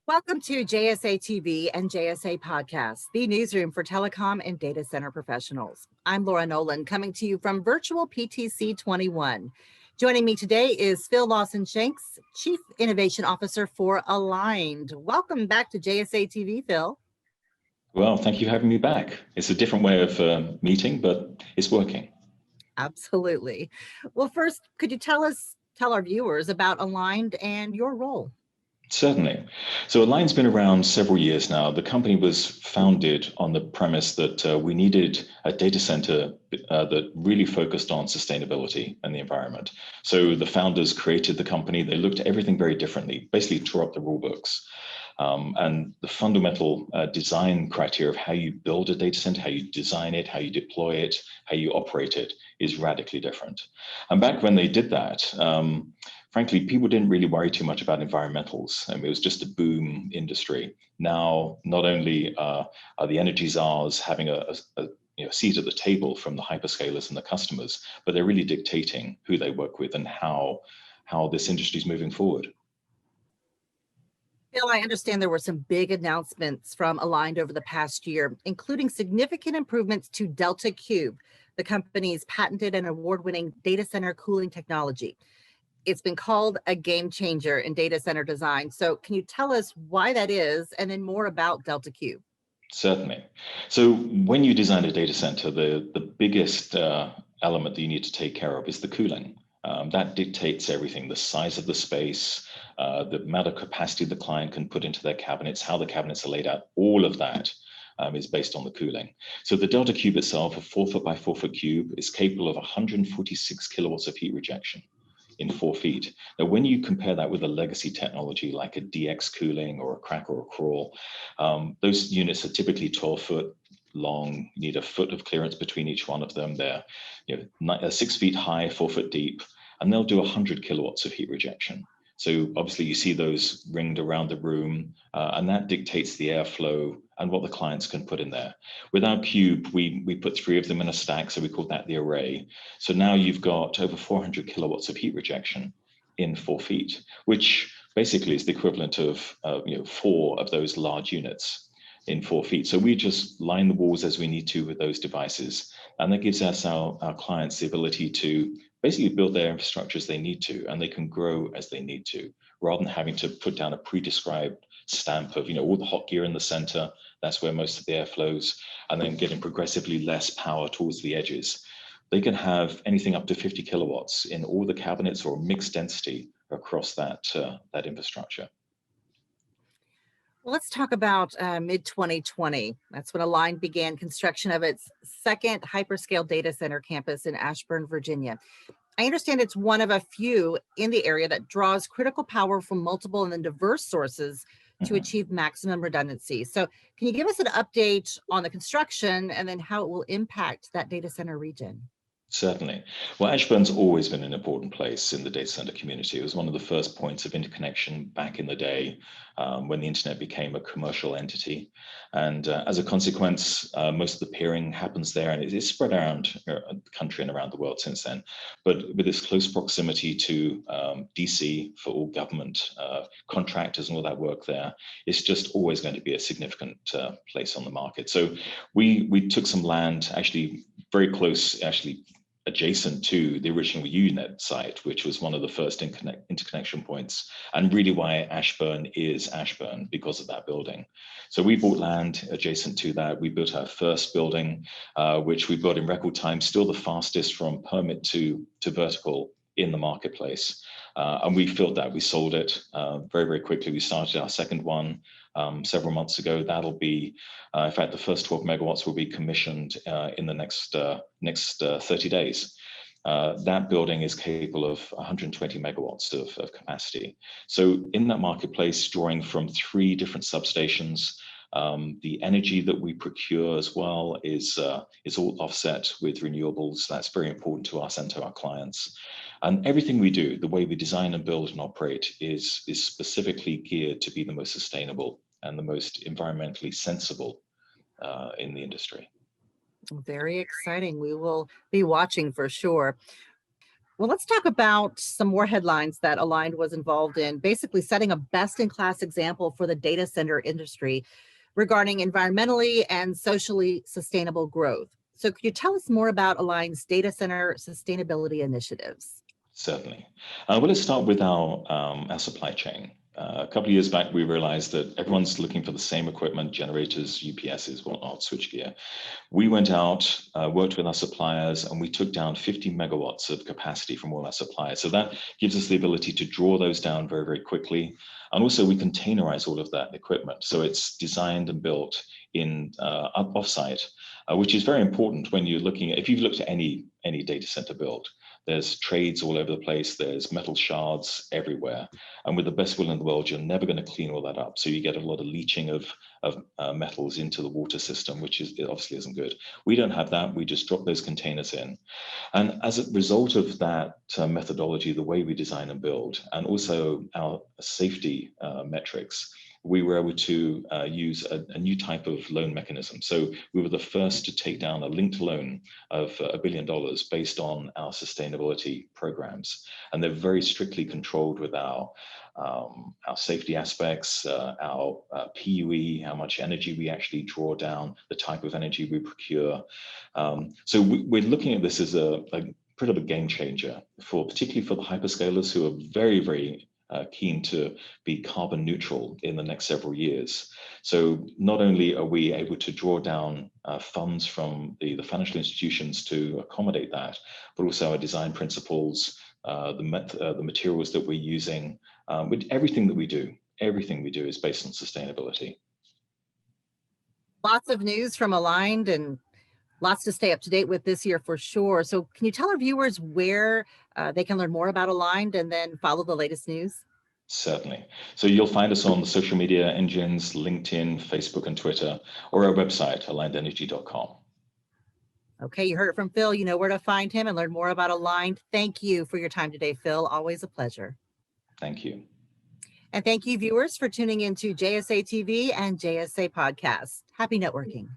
Welcome to JSA TV and JSA Podcast, the newsroom for telecom and data center professionals. I'm Laura Noland, coming to you from virtual PTC'21. Joining me today is Phill Lawson-Shanks, Chief Innovation Officer for Aligned. Welcome back to JSA TV, Phill. Well, thank you for having me back. It's a different way of meeting, but it's working. Absolutely. Well, first, could you tell our viewers about Aligned and your role? Certainly. So Align's been around several years now. The company was founded on the premise that we needed a data center that really focused on sustainability and the environment. So the founders created the company. They looked at everything very differently, basically tore up the rule books. And the fundamental design criteria of how you build a data center, how you design it, how you deploy it, how you operate it is radically different. And back when they did that, frankly, people didn't really worry too much about environmentals. I mean, it was just a boom industry. Now, not only are the energy czars having a seat at the table from the hyperscalers and the customers, but they're really dictating who they work with and how this industry is moving forward. Phill, I understand there were some big announcements from Aligned over the past year, including significant improvements to Delta Cube, the company's patented and award-winning data center cooling technology. It's been called a game changer in data center design. So can you tell us why that is, and then more about Delta Cube? Certainly. So when you design a data center, the biggest element that you need to take care of is the cooling. That dictates everything: the size of the space, the amount of capacity the client can put into their cabinets, how the cabinets are laid out. All of that is based on the cooling. So the Delta Cube itself, a 4 foot by 4 foot cube, is capable of 146 kilowatts of heat rejection in 4 feet. Now, when you compare that with a legacy technology like a DX cooling or a crack or a crawl, those units are typically 12 foot long. You need a foot of clearance between each one of them. They're 6 feet high, 4 foot deep, and they'll do 100 kilowatts of heat rejection. So obviously you see those ringed around the room, and that dictates the airflow and what the clients can put in there. With our cube, we put 3 of them in a stack, so we call that the array. So now you've got over 400 kilowatts of heat rejection in 4 feet, which basically is the equivalent of 4 of those large units in 4 feet. So we just line the walls as we need to with those devices, and that gives us our clients the ability to basically build their infrastructure as they need to, and they can grow as they need to, rather than having to put down a pre-described stamp of all the hot gear in the center. That's where most of the air flows, and then getting progressively less power towards the edges. They can have anything up to 50 kilowatts in all the cabinets or mixed density across that infrastructure. Well, let's talk about mid-2020. That's when Aligned began construction of its second hyperscale data center campus in Ashburn, Virginia. I understand it's one of a few in the area that draws critical power from multiple and then diverse sources to achieve maximum redundancy. So can you give us an update on the construction and then how it will impact that data center region? Certainly. Well, Ashburn's always been an important place in the data center community. It was one of the first points of interconnection back in the day when the internet became a commercial entity. And as a consequence, most of the peering happens there, and it's spread around the country and around the world since then. But with its close proximity to DC for all government contractors and all that work there, it's just always going to be a significant place on the market. So we took some land actually very close, adjacent to the original UNet site, which was one of the first interconnection points, and really why Ashburn is Ashburn, because of that building. So we bought land adjacent to that. We built our first building, which we built in record time, still the fastest from permit to vertical in the marketplace. And we filled that, we sold it very, very quickly. We started our second one several months ago. That'll be, in fact, the first 12 megawatts will be commissioned in the next 30 days. That building is capable of 120 megawatts of capacity. So in that marketplace, drawing from 3 different substations, the energy that we procure as well is all offset with renewables. That's very important to us and to our clients. And everything we do, the way we design and build and operate, is specifically geared to be the most sustainable and the most environmentally sensible in the industry. Very exciting. We will be watching for sure. Well, let's talk about some more headlines that Aligned was involved in, basically setting a best-in-class example for the data center industry regarding environmentally and socially sustainable growth. So could you tell us more about Aligned's data center sustainability initiatives? Certainly. Well, let's start with our supply chain. A couple of years back, we realized that everyone's looking for the same equipment, generators, UPSs, whatnot, switchgear. We went out, worked with our suppliers, and we took down 50 megawatts of capacity from all our suppliers. So that gives us the ability to draw those down very, very quickly. And also we containerize all of that equipment. So it's designed and built in offsite, which is very important when you're looking at, if you've looked at any data center build, there's trades all over the place, there's metal shards everywhere. And with the best will in the world, you're never going to clean all that up. So you get a lot of leaching of metals into the water system, which is, it obviously isn't good. We don't have that. We just drop those containers in. And as a result of that methodology, the way we design and build, and also our safety metrics, we were able to use a new type of loan mechanism. So we were the first to take down a linked loan of $1 billion based on our sustainability programs. And they're very strictly controlled with our safety aspects, our PUE, how much energy we actually draw down, the type of energy we procure. So we're looking at this as a pretty big game changer, particularly for the hyperscalers who are very, very keen to be carbon neutral in the next several years. So not only are we able to draw down funds from the financial institutions to accommodate that, but also our design principles, the materials that we're using, with everything that we do is based on sustainability. Lots of news from Aligned and lots to stay up to date with this year for sure. So can you tell our viewers where they can learn more about Aligned and then follow the latest news? Certainly. So you'll find us on the social media engines, LinkedIn, Facebook, and Twitter, or our website, alignedenergy.com. Okay, you heard it from Phill. You know where to find him and learn more about Aligned. Thank you for your time today, Phill. Always a pleasure. Thank you. And thank you, viewers, for tuning into JSA TV and JSA Podcast. Happy networking.